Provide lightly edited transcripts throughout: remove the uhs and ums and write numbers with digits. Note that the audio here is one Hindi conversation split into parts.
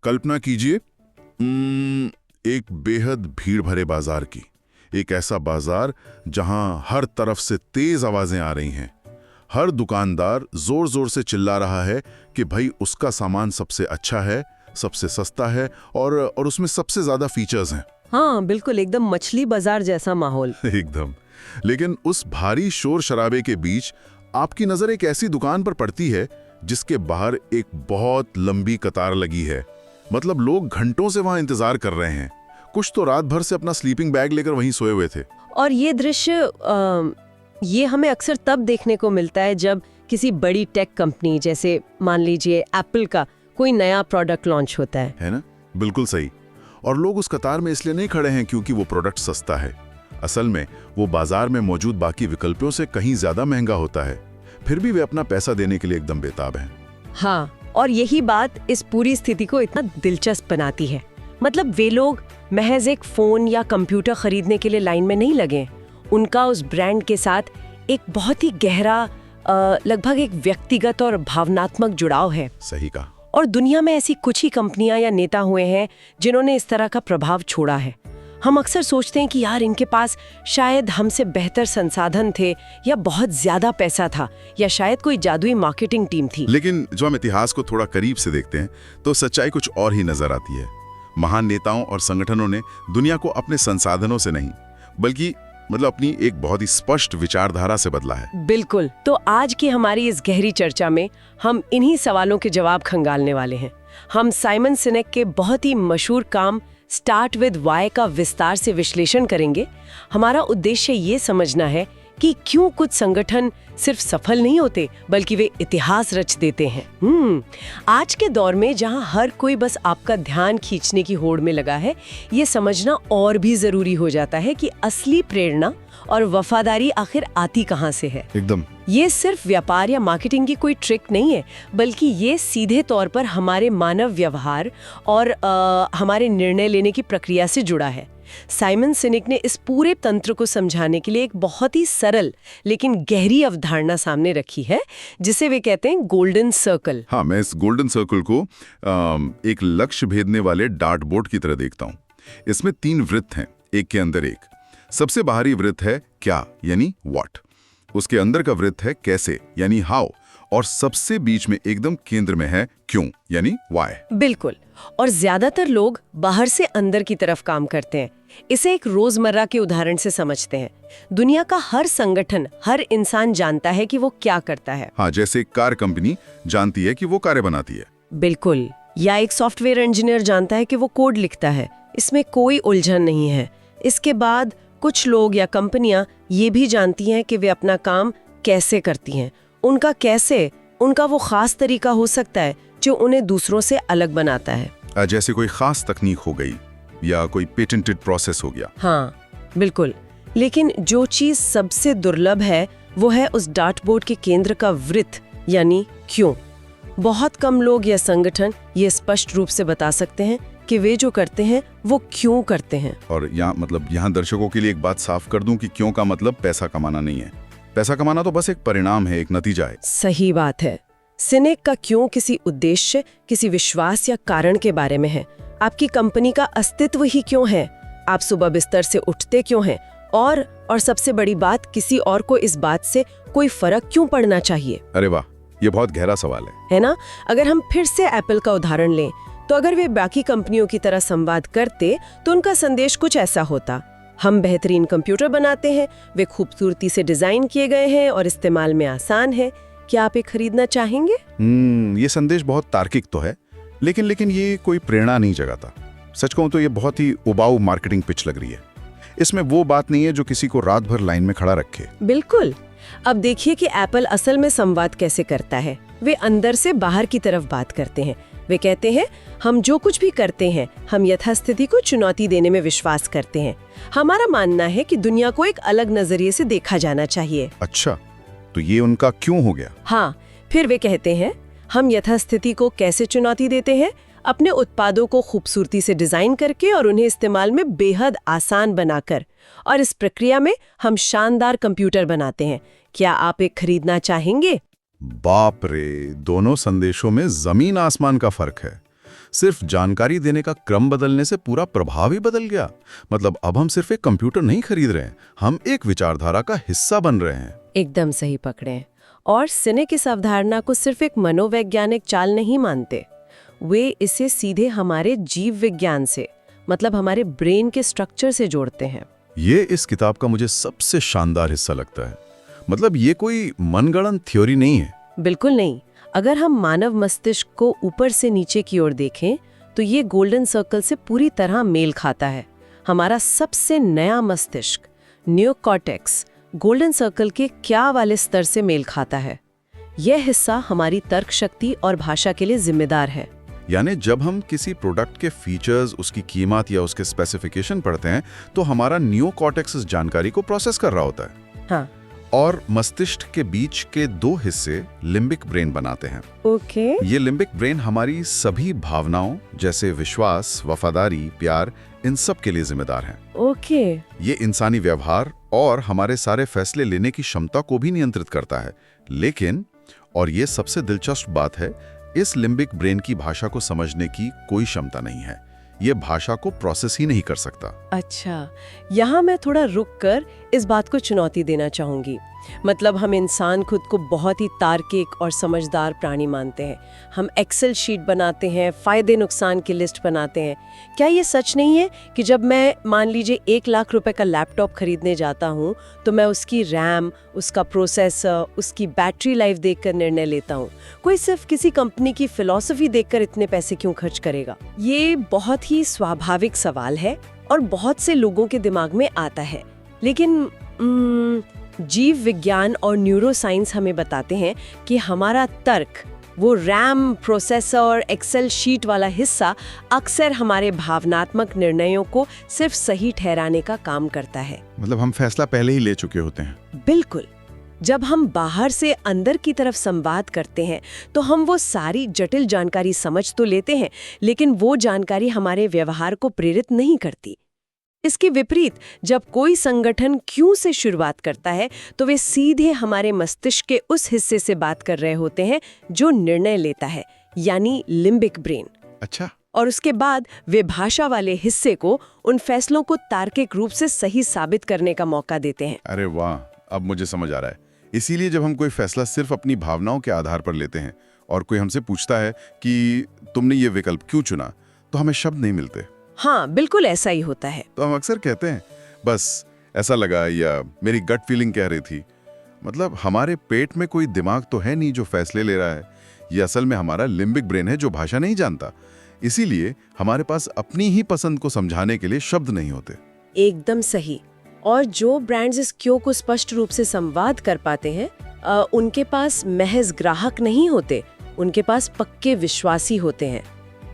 कल्पना कीजिए एक बेहद भीड़ भरे बाजार की। एक ऐसा बाजार जहां हर तरफ से तेज आवाजें आ रही हैं। हर दुकानदार जोर जोर से चिल्ला रहा है कि भाई उसका सामान सबसे अच्छा है, सबसे सस्ता है और उसमें सबसे ज्यादा फीचर्स हैं। हाँ बिल्कुल, एकदम मछली बाजार जैसा माहौल। एकदम। लेकिन उस भारी शोर शराबे के बीच आपकी नजर एक ऐसी दुकान पर पड़ती है जिसके बाहर एक बहुत लंबी कतार लगी है। मतलब लोग घंटों से वहां इंतजार कर रहे हैं। कुछ तो रात भर से अपना स्लीपिंग बैग लेकर वहीं सोए हुए थे। और ये दृश्य ये हमें अक्सर तब देखने को मिलता है जब किसी बड़ी टेक कंपनी जैसे मान लीजिए एप्पल का कोई नया प्रोडक्ट लॉन्च होता है ना? बिल्कुल सही। और लोग उस कतार में इसलिए नहीं खड़े हैं क्योंकि वो प्रोडक्ट सस्ता है। असल में वो बाजार में मौजूद बाकी विकल्पों से कहीं ज्यादा महंगा होता है। फिर भी वे अपना पैसा देने के लिए एकदम बेताब हैं। हाँ, और यही बात इस पूरी स्थिति को इतना दिलचस्प बनाती है। मतलब वे लोग महज एक फोन या कंप्यूटर खरीदने के लिए लाइन में नहीं लगे। उनका उस ब्रांड के साथ एक बहुत ही गहरा लगभग एक व्यक्तिगत और भावनात्मक जुड़ाव है। सही कहा। और दुनिया में ऐसी कुछ ही कंपनियां या नेता हुए हैं जिन्होंने इस तरह का प्रभाव छोड़ा है। हम अक्सर सोचते हैं कि यार इनके पास शायद हमसे बेहतर संसाधन थे या बहुत ज्यादा पैसा था या शायद कोई जादुई मार्केटिंग टीम थी। लेकिन जो हम इतिहास को थोड़ा करीब से देखते हैं तो सच्चाई कुछ और ही नजर आती है। महान नेताओं और संगठनों ने दुनिया को अपने संसाधनों से नहीं बल्कि अपनी एक बहुत ही स्पष्ट विचारधारा से बदला है। बिल्कुल। तो आज की हमारी इस गहरी चर्चा में हम इन्हीं सवालों के जवाब खंगालने वाले हैं। हम साइमन सिनेक के बहुत ही मशहूर काम स्टार्ट विद व्हाई का विस्तार से विश्लेषण करेंगे। हमारा उद्देश्य ये समझना है कि क्यों कुछ संगठन सिर्फ सफल नहीं होते बल्कि वे इतिहास रच देते हैं। आज के दौर में जहां हर कोई बस आपका ध्यान खींचने की होड़ में लगा है, ये समझना और भी जरूरी हो जाता है कि असली प्रेरणा और वफादारी आखिर आती कहां से है। एकदम। ये सिर्फ व्यापार या मार्केटिंग की कोई ट्रिक नहीं है, बल्कि ये सीधे तौर पर हमारे मानव व्यवहार और हमारे निर्णय लेने की प्रक्रिया से जुड़ा है। साइमन सिनेक ने इस पूरे तंत्र को समझाने के लिए एक बहुत ही सरल लेकिन गहरी अवधारणा सामने रखी है जिसे वे कहते हैं गोल्डन सर्कल। हाँ, मैं इस गोल्डन सर्कल को एक लक्ष्य भेदने वाले डार्ट बोर्ड की तरह देखता हूँ। इसमें 3 वृत्त हैं, एक के अंदर एक। सबसे बाहरी वृत्त है क्या यानी व्हाट, उसके अंदर का वृत्त है कैसे यानी हाउ, और सबसे बीच में एकदम केंद्र में है क्यों यानी व्हाई। बिल्कुल। और ज्यादातर लोग बाहर से अंदर की तरफ काम करते हैं। इसे एक रोजमर्रा के उदाहरण से समझते हैं। दुनिया का हर संगठन, हर इंसान जानता है कि वो क्या करता है। हाँ, जैसे कार कंपनी जानती है कि वो कारें बनाती है। बिल्कुल। या एक सॉफ्टवेयर इंजीनियर जानता है कि वो कोड लिखता है। इसमें कोई उलझन नहीं है। इसके बाद कुछ लोग या कंपनियां ये भी जानती हैं कि वे अपना काम कैसे करती हैं। उनका कैसे, उनका वो खास तरीका हो सकता है जो उन्हें दूसरों से अलग बनाता है। जैसे कोई खास तकनीक हो गई या कोई पेटेंटेड प्रोसेस हो गया। हाँ बिल्कुल। लेकिन जो चीज सबसे दुर्लभ है वो है उस डार्टबोर्ड के केंद्र का वृत्त यानी क्यों। बहुत कम लोग या संगठन ये स्पष्ट रूप से बता सकते हैं कि वे जो करते हैं वो क्यों करते हैं। और यहाँ दर्शकों के लिए एक बात साफ कर दूं कि क्यों का मतलब पैसा कमाना नहीं है। पैसा कमाना तो बस एक परिणाम है, एक नतीजा है। सही बात है। सिनेक का क्यों किसी उद्देश्य, किसी विश्वास या कारण के बारे में है। आपकी कंपनी का अस्तित्व ही क्यों है, आप सुबह बिस्तर से उठते क्यों हैं, और सबसे बड़ी बात, किसी और को इस बात से कोई फर्क क्यों पड़ना चाहिए। अरे वाह, ये बहुत गहरा सवाल है ना। अगर हम फिर से एप्पल का उदाहरण लें तो अगर वे बाकी कंपनियों की तरह संवाद करते तो उनका संदेश कुछ ऐसा होता। हम बेहतरीन कंप्यूटर बनाते हैं, वे खूबसूरती से डिजाइन किए गए हैं और इस्तेमाल में आसान है, क्या आप ये खरीदना चाहेंगे? ये संदेश बहुत तार्किक तो है, लेकिन ये कोई प्रेरणा नहीं जगाता। सच कहूं तो ये बहुत ही उबाऊ मार्केटिंग पिच लग रही है। इसमें वो बात नहीं है जो किसी को रात भर लाइन में खड़ा रखे। बिल्कुल। अब देखिए कि एप्पल असल में संवाद कैसे करता है। वे अंदर से बाहर की तरफ बात करते हैं। वे कहते हैं हम जो कुछ भी करते हैं, हम यथास्थिति को चुनौती देने में विश्वास करते हैं। हमारा मानना है कि दुनिया को एक अलग नजरिए से देखा जाना चाहिए। अच्छा, तो ये उनका क्यों हो गया? हाँ, फिर वे कहते हैं हम यथास्थिति को कैसे चुनौती देते हैं, अपने उत्पादों को खूबसूरती से डिजाइन करके और उन्हें इस्तेमाल में बेहद आसान बनाकर, और इस प्रक्रिया में हम शानदार कंप्यूटर बनाते हैं। क्या आप एक खरीदना चाहेंगे? बाप रे, दोनों संदेशों में जमीन आसमान का फर्क है। सिर्फ जानकारी देने का क्रम बदलने से पूरा प्रभाव ही बदल गया। मतलब अब हम सिर्फ एक कंप्यूटर नहीं खरीद रहे हैं, हम एक विचारधारा का हिस्सा बन रहे हैं। एकदम सही पकड़े। और सिनेक इस अवधारणा को सिर्फ एक मनोवैज्ञानिक चाल नहीं मानते, वे इसे सीधे हमारे जीव विज्ञान से, मतलब हमारे ब्रेन के स्ट्रक्चर से जोड़ते हैं। ये इस किताब का मुझे सबसे शानदार हिस्सा लगता है। मतलब ये कोई मनगढ़ंत थ्योरी नहीं है। बिल्कुल नहीं। अगर हम मानव मस्तिष्क को ऊपर से नीचे की ओर देखें तो ये गोल्डन सर्कल से पूरी तरह मेल खाता है। हमारा सबसे नया मस्तिष्क नियोकॉर्टेक्स गोल्डन सर्कल के क्या वाले स्तर से मेल खाता है। यह हिस्सा हमारी तर्क शक्ति और भाषा के लिए जिम्मेदार है। यानी जब हम किसी प्रोडक्ट के फीचर्स, उसकी कीमत या उसके स्पेसिफिकेशन पढ़ते हैं तो हमारा नियोकॉर्टेक्स इस जानकारी को प्रोसेस कर रहा होता है। हाँ। और मस्तिष्क के बीच के दो हिस्से लिम्बिक ब्रेन बनाते हैं। ओके। ये लिम्बिक ब्रेन हमारी सभी भावनाओं जैसे विश्वास, वफादारी, प्यार, इन सब के लिए जिम्मेदार हैं। ओके। ये इंसानी व्यवहार और हमारे सारे फैसले लेने की क्षमता को भी नियंत्रित करता है। लेकिन, और ये सबसे दिलचस्प बात है, इस लिम्बिक ब्रेन की भाषा को समझने की कोई क्षमता नहीं है। ये भाषा को प्रोसेस ही नहीं कर सकता। अच्छा, यहाँ मैं थोड़ा रुक कर इस बात को चुनौती देना चाहूंगी। मतलब हम इंसान खुद को बहुत ही तार्किक और समझदार प्राणी मानते हैं। हम एक्सेल शीट बनाते हैं, फायदे नुकसान की लिस्ट बनाते हैं। क्या ये सच नहीं है कि जब मैं मान लीजिए 1 लाख रुपए का लैपटॉप खरीदने जाता हूँ तो मैं उसकी रैम, उसका प्रोसेसर, उसकी बैटरी लाइफ देखकर निर्णय लेता हूँ। कोई सिर्फ किसी कंपनी की फिलॉसफी देखकर इतने पैसे क्यों खर्च करेगा? ये बहुत ही स्वाभाविक सवाल है और बहुत से लोगों के दिमाग में आता है। लेकिन जीव विज्ञान और न्यूरोसाइंस हमें बताते हैं कि हमारा तर्क, वो रैम, प्रोसेसर, एक्सेल शीट वाला हिस्सा अक्सर हमारे भावनात्मक निर्णयों को सिर्फ सही ठहराने का काम करता है। मतलब हम फैसला पहले ही ले चुके होते हैं। बिल्कुल। जब हम बाहर से अंदर की तरफ संवाद करते हैं तो हम वो सारी जटिल जानकारी समझ तो लेते हैं, लेकिन वो जानकारी हमारे व्यवहार को प्रेरित नहीं करती। इसके विपरीत, जब कोई संगठन क्यों से शुरुआत करता है तो वे सीधे हमारे मस्तिष्क के उस हिस्से से बात कर रहे होते हैं जो निर्णय लेता है, यानी लिम्बिक ब्रेन। अच्छा। और उसके बाद वे भाषा वाले हिस्से को उन फैसलों को तार्किक रूप से सही साबित करने का मौका देते हैं। अरे वाह, अब मुझे समझ आ रहा है। इसीलिए जब हम कोई फैसला सिर्फ अपनी भावनाओं के आधार पर लेते हैं और कोई हमसे पूछता है कि तुमने ये विकल्प क्यों चुना, तो हमें शब्द नहीं मिलते। हाँ, बिल्कुल ऐसा ही होता है। तो हम अक्सर कहते हैं बस ऐसा लगा या मेरी गट फीलिंग कह रही थी। मतलब हमारे पेट में कोई दिमाग तो है नहीं जो फैसले ले रहा है। ये असल में हमारा लिम्बिक ब्रेन है जो भाषा नहीं जानता। इसीलिए हमारे पास अपनी ही पसंद को समझाने के लिए शब्द नहीं होते। एकदम सही। और जो ब्रांड्स इस क्यों को स्पष्ट रूप से संवाद कर पाते हैं, उनके पास महज ग्राहक नहीं होते, उनके पास पक्के विश्वासी होते हैं।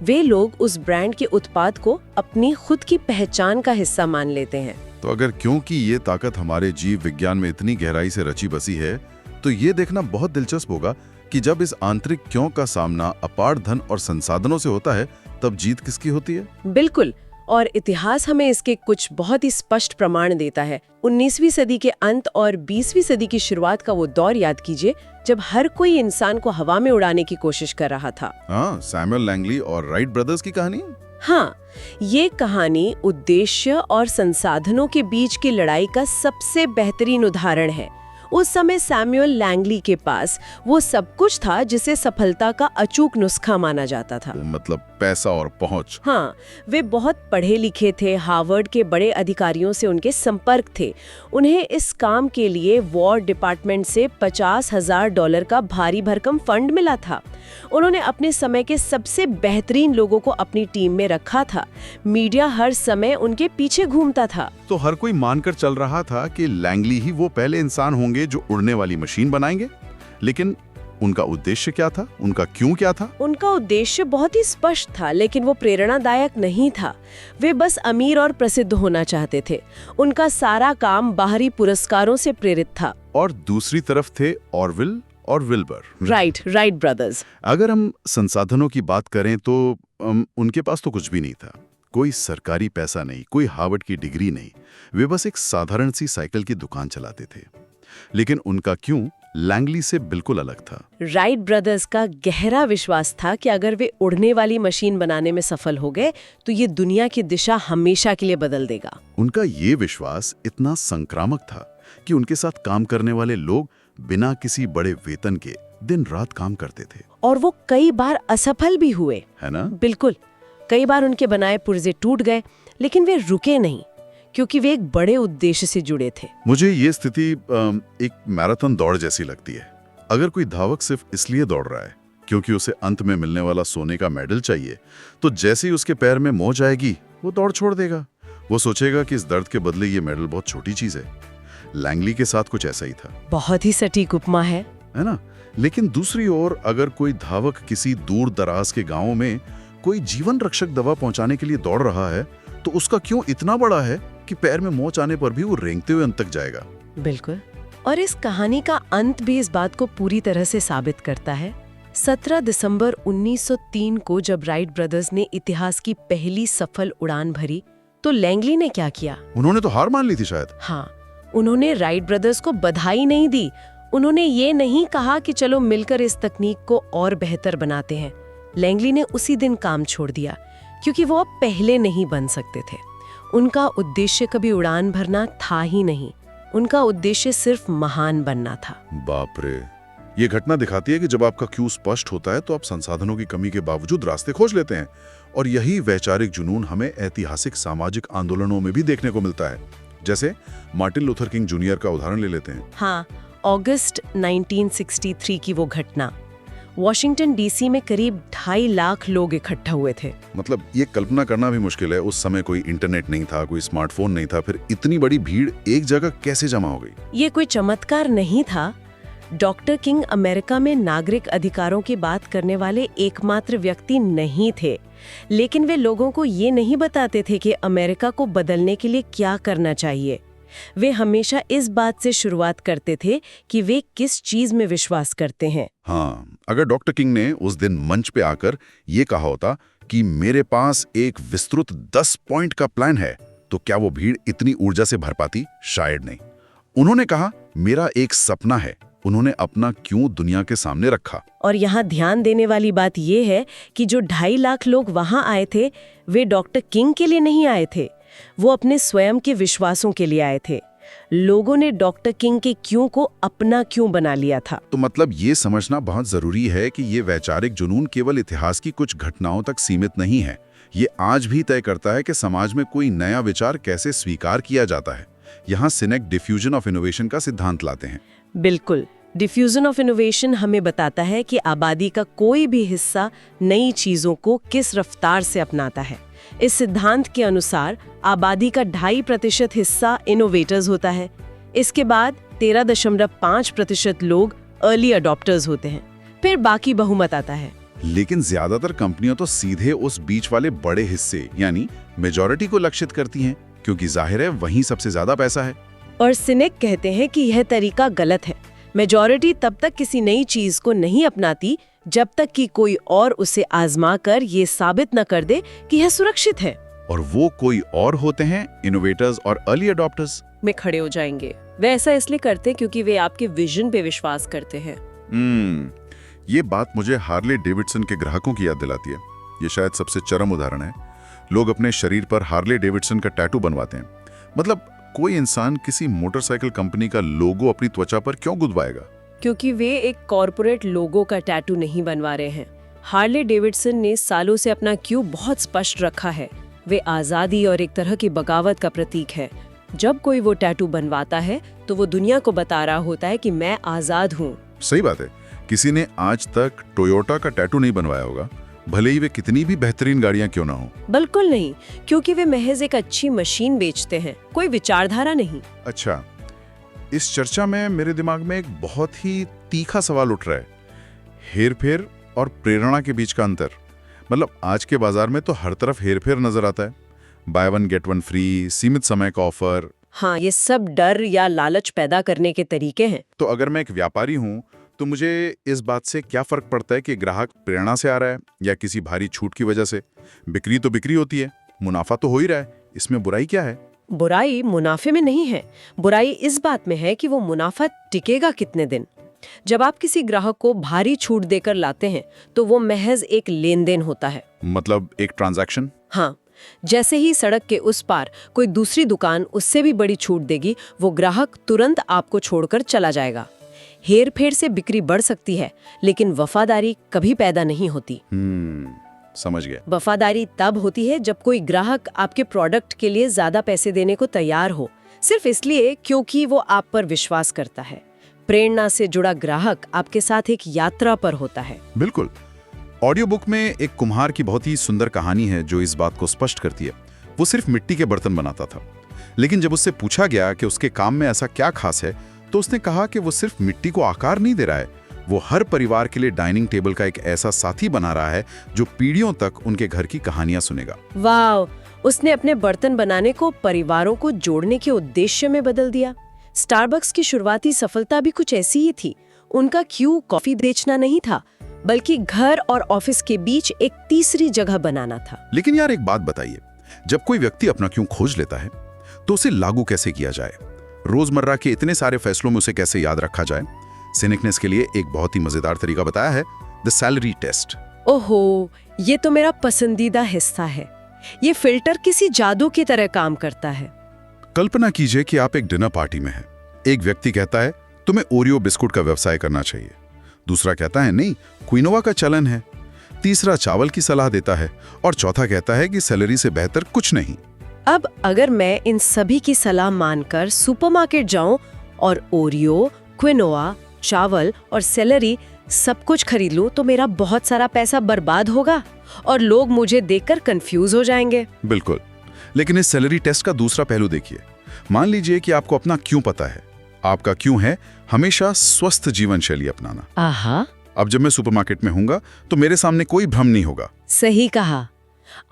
वे लोग उस ब्रांड के उत्पाद को अपनी खुद की पहचान का हिस्सा मान लेते हैं। तो अगर क्योंकि ये ताकत हमारे जीव विज्ञान में इतनी गहराई से रची बसी है, तो ये देखना बहुत दिलचस्प होगा कि जब इस आंतरिक क्यों का सामना अपार धन और संसाधनों से होता है, तब जीत किसकी होती है? बिल्कुल। और इतिहास हमें इसके कुछ बहुत ही स्पष्ट प्रमाण देता है। 19वीं सदी के अंत और 20वीं सदी की शुरुआत का वो दौर याद कीजिए जब हर कोई इंसान को हवा में उड़ाने की कोशिश कर रहा था। हाँ, सैमुअल लैंगली और राइट ब्रदर्स की कहानी। हाँ, ये कहानी उद्देश्य और संसाधनों के बीच की लड़ाई का सबसे बेहतरीन उदाहरण है। उस समय सैमुअल लैंगली के पास वो सब कुछ था जिसे सफलता का अचूक नुस्खा माना जाता था। मतलब पैसा और पहुंच। हाँ, वे बहुत पढ़े लिखे थे, हार्वर्ड के बड़े अधिकारियों से उनके संपर्क थे। उन्हें इस काम के लिए वॉर डिपार्टमेंट से $50,000 का भारी भरकम फंड मिला था। उन्होंने अपने समय के सबसे बेहतरीन लोगों को अपनी टीम में रखा था। मीडिया हर समय उनके पीछे घूमता था। तो हर कोई मानकर चल रहा था कि लैंगली ही वो पहले इंसान होंगे जो उड़ने वाली मशीन बनाएंगे। लेकिन उनका उद्देश्य क्या था? उनका क्यों क्या था? उनका उद्देश्य बहुत ही स्पष्ट था, लेकिन वो प्रेरणादायक नहीं था। वे बस अमीर और प्रसिद्ध होना चाहते थे। उनका सारा काम बाहरी पुरस्कारों से प्रेरित था। और दूसरी तरफ थे ऑरविल और विल्बर। Wright brothers. अगर हम संसाधनों की बात करें तो उनके पास तो कुछ भी नहीं था। कोई सरकारी पैसा नहीं, कोई हार्वर्ड की डिग्री नहीं। वे बस एक साधारण सी साइकिल की दुकान चलाते थे। लेकिन उनका क्यों लैंगली से बिल्कुल अलग था। राइट ब्रदर्स का गहरा विश्वास था कि अगर वे उड़ने वाली मशीन बनाने में सफल हो गए तो ये दुनिया की दिशा हमेशा के लिए बदल देगा। उनका ये विश्वास इतना संक्रामक था कि उनके साथ काम करने वाले लोग बिना किसी बड़े वेतन के दिन रात काम करते थे। और वो कई बार असफल भी हुए, है ना? बिल्कुल। कई बार उनके बनाए पुर्जे टूट गए, लेकिन वे रुके नहीं, क्योंकि वे एक बड़े उद्देश्य से जुड़े थे। मुझे ये स्थिति एक मैराथन दौड़ जैसी लगती है। अगर कोई धावक सिर्फ इसलिए दौड़ रहा है क्योंकि उसे अंत में मिलने वाला सोने का मेडल चाहिए, तो जैसे ही उसके पैर में मोच आएगी वो दौड़ छोड़ देगा। वो सोचेगा कि इस दर्द के बदले ये मेडल बहुत छोटी चीज है। लैंगली के साथ कुछ ऐसा ही था। बहुत ही सटीक उपमा है ना? लेकिन दूसरी ओर अगर कोई धावक किसी दूर दराज के गांव में कोई जीवन रक्षक दवा पहुंचाने के लिए दौड़ रहा है, तो उसका क्यों इतना बड़ा है कि पैर में मोच आने पर भी वो रेंगते हुए अंत तक जाएगा। बिल्कुल। और इस कहानी का अंत भी इस बात को पूरी तरह से साबित करता है। 17 दिसंबर 1903 को जब राइट ब्रदर्स ने इतिहास की पहली सफल उड़ान भरी, तो लैंगली ने क्या किया? उन्होंने तो हार मान ली थी शायद। हाँ, उन्होंने राइट ब्रदर्स को बधाई नहीं दी। उन्होंने ये नहीं कहा कि चलो मिलकर इस तकनीक को और बेहतर बनाते हैं। लैंगली ने उसी दिन काम छोड़ दिया, क्योंकि वो अब पहले नहीं बन सकते थे। उनका उद्देश्य कभी उड़ान भरना था ही नहीं, उनका उद्देश्य सिर्फ महान बनना था। बाप रे, ये घटना दिखाती है कि जब आपका क्यों स्पष्ट होता है तो आप संसाधनों की कमी के बावजूद रास्ते खोज लेते हैं। और यही वैचारिक जुनून हमें ऐतिहासिक सामाजिक आंदोलनों में भी देखने को मिलता है। जैसे मार्टिन लूथर किंग जूनियर का उदाहरण ले लेते हैं। हाँ, अगस्त 1963 की वो घटना। वॉशिंगटन डीसी में करीब 2.5 लाख लोग इकट्ठा हुए थे। मतलब ये कल्पना करना भी मुश्किल है, उस समय कोई इंटरनेट नहीं था, कोई स्मार्टफोन नहीं था, फिर इतनी बड़ी भीड़ एक जगह कैसे जमा हो गई? ये कोई चमत्कार नहीं था। डॉक्टर किंग अमेरिका में नागरिक अधिकारों की बात करने वाले एकमात्र व्यक्ति नहीं थे, लेकिन वे लोगों को ये नहीं बताते थे कि अमेरिका को बदलने के लिए क्या करना चाहिए। वे हमेशा इस बात से शुरुआत करते थे कि वे किस चीज में विश्वास करते हैं। हाँ, अगर डॉक्टर किंग ने उस दिन मंच पे आकर ये कहा होता कि मेरे पास एक विस्तृत 10 पॉइंट का प्लान है, तो क्या वो भीड़ इतनी ऊर्जा से भर पाती? शायद नहीं। उन्होंने कहा मेरा एक सपना है। उन्होंने अपना क्यों दुनिया के सामने रखा। और यहाँ ध्यान देने वाली बात यह है कि जो 2.5 लाख लोग वहां आए थे, वे डॉक्टर किंग के लिए नहीं आए थे, वो अपने स्वयं के विश्वासों के लिए आए थे। लोगों ने डॉक्टर किंग के क्यों को अपना क्यों बना लिया था। तो मतलब ये समझना बहुत जरूरी है कि ये वैचारिक जुनून केवल इतिहास की कुछ घटनाओं तक सीमित नहीं है। ये आज भी तय करता है कि समाज में कोई नया विचार कैसे स्वीकार किया जाता है। यहाँ सिनेक डिफ्यूजन ऑफ इनोवेशन का सिद्धांत लाते हैं। बिल्कुल। डिफ्यूजन ऑफ इनोवेशन हमें बताता है कि आबादी का कोई भी हिस्सा नई चीजों को किस रफ्तार से अपनाता है। इस सिद्धांत के अनुसार आबादी का 2.5% हिस्सा इनोवेटर्स होता है। इसके बाद 13.5% लोग अर्ली अडॉप्टर्स होते हैं, फिर बाकी बहुमत आता है। लेकिन ज्यादातर कंपनियां तो सीधे उस बीच वाले बड़े हिस्से यानी मेजॉरिटी को लक्षित करती हैं, क्योंकि जाहिर है वहीं सबसे ज्यादा पैसा है। और सिनेक कहते हैं कि यह तरीका गलत है। मेजॉरिटी तब तक किसी नई चीज को नहीं अपनाती जब तक कि कोई और उसे आजमा कर ये साबित न कर दे कि यह सुरक्षित है। और वो कोई और होते हैं इनोवेटर्स और अर्ली अडॉप्टर्स में खड़े हो जाएंगे। वे ऐसा इसलिए करते क्योंकि वे आपके विजन पे विश्वास करते हैं। ये बात मुझे हार्ले डेविडसन के ग्राहकों की याद दिलाती है। ये शायद सबसे चरम उदाहरण है। लोग अपने शरीर पर हार्ले डेविडसन का टैटू बनवाते हैं। मतलब कोई इंसान किसी मोटरसाइकिल कंपनी का लोगो अपनी त्वचा पर क्यों गुदवाएगा? क्योंकि वे एक कॉरपोरेट लोगो का टैटू नहीं बनवा रहे हैं। हार्ले डेविडसन ने सालों से अपना क्यों बहुत स्पष्ट रखा है। वे आजादी और एक तरह की बगावत का प्रतीक है। जब कोई वो टैटू बनवाता है तो वो दुनिया को बता रहा होता है कि मैं आजाद हूँ। सही बात है। किसी ने आज तक टोयोटा का टैटू नहीं बनवाया होगा, भले ही वे कितनी भी बेहतरीन गाड़ियां क्यों ना हो। बिल्कुल नहीं, क्योंकि वे महज एक अच्छी मशीन बेचते हैं, कोई विचारधारा नहीं। अच्छा, इस चर्चा में मेरे दिमाग में एक बहुत ही तीखा सवाल उठ रहा है। हेरफेर और प्रेरणा के बीच का अंतर। मतलब आज के बाजार में तो हर तरफ हेरफेर नजर आता है। By one get one free, सीमित समय का ऑफर। हाँ, ये सब डर या लालच पैदा करने के तरीके हैं। तो अगर मैं एक व्यापारी हूँ तो मुझे इस बात से क्या फर्क पड़ता है कि ग्राहक प्रेरणा से आ रहा है या किसी भारी छूट की वजह से? बिक्री तो बिक्री होती है, मुनाफा तो हो ही रहा है, इसमें बुराई क्या है? बुराई मुनाफे में नहीं है। बुराई इस बात में है कि वो मुनाफा टिकेगा कितने दिन। जब आप किसी ग्राहक को भारी छूट देकर लाते हैं तो वो महज एक लेन देन होता है। मतलब एक ट्रांजैक्शन। हाँ, जैसे ही सड़क के उस पार कोई दूसरी दुकान उससे भी बड़ी छूट देगी, वो ग्राहक तुरंत आपको छोड़कर चला जाएगा। हेर फेर से बिक्री बढ़ सकती है, लेकिन वफादारी कभी पैदा नहीं होती। समझ गया। वफादारी तब होती है जब कोई ग्राहक आपके प्रोडक्ट के लिए ज्यादा पैसे देने को तैयार हो, सिर्फ इसलिए क्योंकि वो आप पर विश्वास करता है। प्रेरणा से जुड़ा ग्राहक आपके साथ एक यात्रा पर होता है। बिल्कुल। ऑडियो बुक में एक कुम्हार की बहुत ही सुंदर कहानी है जो इस बात को स्पष्ट करती है। वो सिर्फ मिट्टी के बर्तन बनाता था, लेकिन जब उससे पूछा गया कि उसके काम में ऐसा क्या खास है, तो उसने कहा कि वो सिर्फ मिट्टी को आकार नहीं दे रहा है, वो हर परिवार के लिए डाइनिंग टेबल का एक ऐसा साथी बना रहा है जो पीढ़ियों तक उनके घर की कहानियां सुनेगा। वाह! उसने अपने बर्तन बनाने को परिवारों को जोड़ने के उद्देश्य में बदल दिया। स्टारबक्स की शुरुआती सफलता भी कुछ ऐसी ही थी। उनका क्यू कॉफी बेचना नहीं था, बल्कि घर और ऑफिस के बीच एक तीसरी जगह बनाना था। लेकिन यार एक बात बताइए, जब कोई व्यक्ति अपना क्यों खोज लेता है तो उसे लागू कैसे किया जाए? रोजमर्रा के इतने सारे फैसलों में उसे कैसे याद रखा जाए? सिनिक ने इसके लिए एक बहुत ही मजेदार तरीका बताया है, द सैलरी टेस्ट। ओहो, ये तो मेरा पसंदीदा हिस्सा है। ये फिल्टर किसी जादू की तरह काम करता है। कल्पना कीजिए कि आप एक डिनर पार्टी में हैं। एक व्यक्ति कहता है तुम्हें ओरियो बिस्कुट का व्यवसाय करना चाहिए। दूसरा कहता है नहीं, क्विनोआ का चलन है। तीसरा चावल की सलाह देता है और चौथा कहता है कि सैलरी से बेहतर कुछ नहीं। अब अगर मैं इन सभी की सलाह मानकर सुपरमार्केट जाऊं और ओरियो, क्विनोआ, चावल और सैलरी सब कुछ खरीद लूं तो मेरा बहुत सारा पैसा बर्बाद होगा और लोग मुझे देखकर कंफ्यूज हो जाएंगे। बिल्कुल। लेकिन इस सैलरी टेस्ट का दूसरा पहलू देखिए। मान लीजिए कि आपको अपना क्यों पता है। आपका क्यों है हमेशा स्वस्थ जीवन शैली अपनाना। आहा, अब जब मैं सुपरमार्केट में होऊंगा तो मेरे सामने कोई भ्रम नहीं होगा। सही कहा।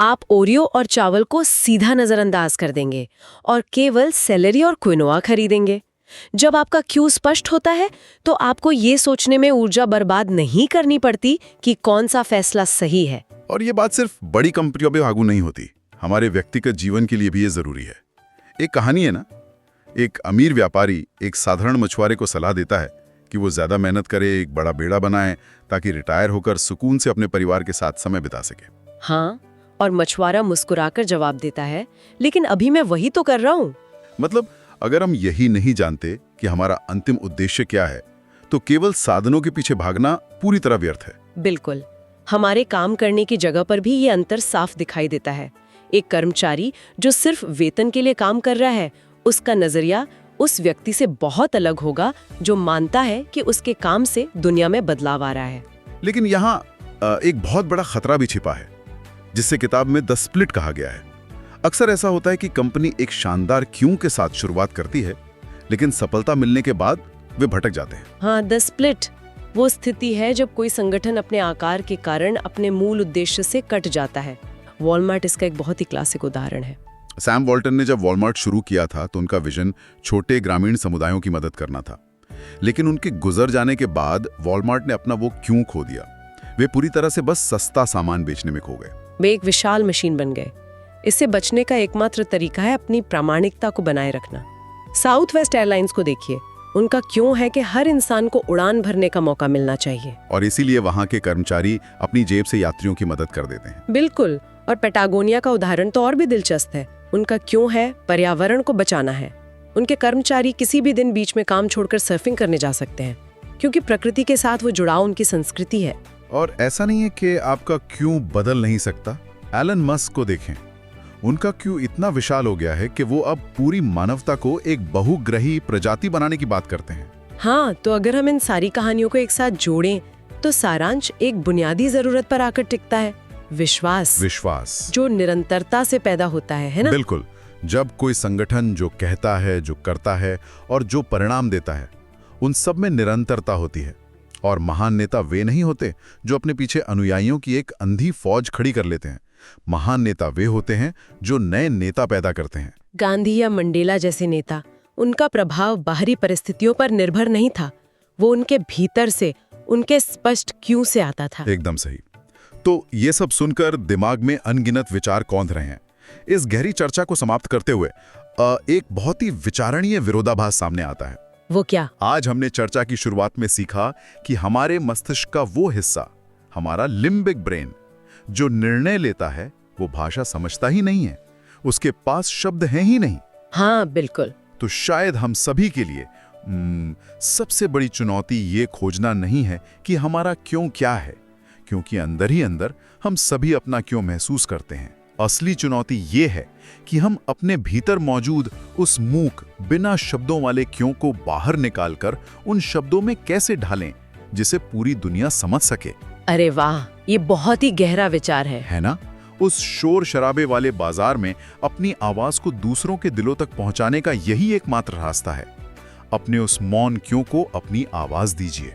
आप ओरियो और चावल को सीधा नजरअंदाज कर देंगे और केवल सैलरी और क्विनोआ खरीदेंगे। जब आपका क्यू स्पष्ट होता है तो आपको ये सोचने में ऊर्जा बर्बाद नहीं करनी पड़ती कि कौन सा फैसला सही है। और ये बात सिर्फ बड़ी कंपनियों पे लागू नहीं होती, हमारे व्यक्तिगत जीवन के लिए भी ये जरूरी है। एक कहानी है ना, एक अमीर व्यापारी एक साधारण मछुआरे को सलाह देता है कि वो ज्यादा मेहनत करे, एक बड़ा बेड़ा बनाए ताकि रिटायर होकर सुकून से अपने परिवार के साथ समय बिता सके। हाँ, और मछुआरा मुस्कुराकर जवाब देता है, लेकिन अभी मैं वही तो कर रहा हूँ। मतलब अगर हम यही नहीं जानते कि हमारा अंतिम उद्देश्य क्या है, तो केवल साधनों के पीछे भागना पूरी तरह व्यर्थ है। बिल्कुल। हमारे काम करने की जगह पर भी ये अंतर साफ दिखाई देता है। एक कर्मचारी जो सिर्फ वेतन के लिए काम कर रहा है, उसका नजरिया उस व्यक्ति से बहुत अलग होगा जो मानता है कि उसके काम से दुनिया में बदलाव आ रहा है। लेकिन यहाँ एक बहुत बड़ा खतरा भी छिपा है, जिससे किताब में द स्प्लिट कहा गया है। अक्सर ऐसा होता है कि कंपनी एक शानदार क्यों के साथ शुरुआत करती है, लेकिन सफलता मिलने के बाद वे भटक जाते हैं। हाँ, द स्प्लिट वो स्थिति है जब कोई संगठन अपने आकार के कारण अपने मूल उद्देश्य से कट जाता है। वॉलमार्ट इसका एक बहुत ही क्लासिक उदाहरण है। सैम वॉल्टन ने जब वॉलमार्ट शुरू किया था तो उनका विजन छोटे ग्रामीण समुदायों की मदद करना था, लेकिन उनके गुजर जाने के बाद वॉलमार्ट ने अपना वो क्यों खो दिया। वे पूरी तरह से बस सस्ता सामान बेचने में खो गए। वे एक विशाल मशीन बन गए। इससे बचने का एकमात्र तरीका है अपनी प्रामाणिकता को बनाए रखना। साउथ वेस्ट एयरलाइंस को देखिए, उनका क्यों है कि हर इंसान को उड़ान भरने का मौका मिलना चाहिए, और इसीलिए वहां के कर्मचारी अपनी जेब से यात्रियों की मदद कर देते हैं। बिल्कुल। और पैटागोनिया का उदाहरण तो और भी दिलचस्प है। उनका क्यों है पर्यावरण को बचाना है। उनके कर्मचारी किसी भी दिन बीच में काम छोड़कर सर्फिंग करने जा सकते हैं, क्योंकि प्रकृति के साथ वो जुड़ाव उनकी संस्कृति है। और ऐसा नहीं है कि आपका क्यों बदल नहीं सकता। एलन मस्क को देखें, उनका क्यों इतना विशाल हो गया है कि वो अब पूरी मानवता को एक बहुग्रही प्रजाति बनाने की बात करते हैं। हाँ, तो अगर हम इन सारी कहानियों को एक साथ जोड़ें तो सारांश एक बुनियादी जरूरत पर आकर टिकता है, विश्वास, जो निरंतरता से पैदा होता है ना? बिल्कुल। जब कोई संगठन जो कहता है, जो करता है और जो परिणाम देता है, उन सब में निरंतरता होती है। और महान नेता वे नहीं होते जो अपने पीछे अनुयायियों की एक अंधी फौज खड़ी कर लेते हैं। महान नेता वे होते हैं जो नए नेता पैदा करते हैं। गांधी या मंडेला जैसे नेता, उनका प्रभाव बाहरी परिस्थितियों पर निर्भर नहीं था, वो उनके भीतर से, उनके स्पष्ट क्यों से आता था। एकदम सही। तो ये सब सुनकर दिमाग में अनगिनत विचार कौंध रहे हैं। इस गहरी चर्चा को समाप्त करते हुए एक बहुत ही विचारणीय विरोधाभास सामने आता है। वो क्या? आज हमने चर्चा की शुरुआत में सीखा कि हमारे मस्तिष्क का वो हिस्सा, हमारा लिम्बिक ब्रेन, जो निर्णय लेता है, वो भाषा समझता ही नहीं है। उसके पास शब्द हैं ही नहीं। हाँ बिल्कुल। तो शायद हम सभी के लिए सबसे बड़ी चुनौती ये खोजना नहीं है कि हमारा क्यों क्या है, क्योंकि अंदर ही अंदर हम सभी अपना क्यों महसूस करते हैं। असली चुनौती ये है कि हम अपने भीतर मौजूद उस मूक, बिना शब्दों वाले क्यों को बाहर निकालकर उन शब्दों में कैसे ढालें जिसे पूरी दुनिया समझ सके। अरे वाह, ये बहुत ही गहरा विचार है ना? उस शोर शराबे वाले बाजार में अपनी आवाज को दूसरों के दिलों तक पहुंचाने का यही एकमात्र रास्ता है। अपने उस मौन क्यों को अपनी आवाज दीजिए।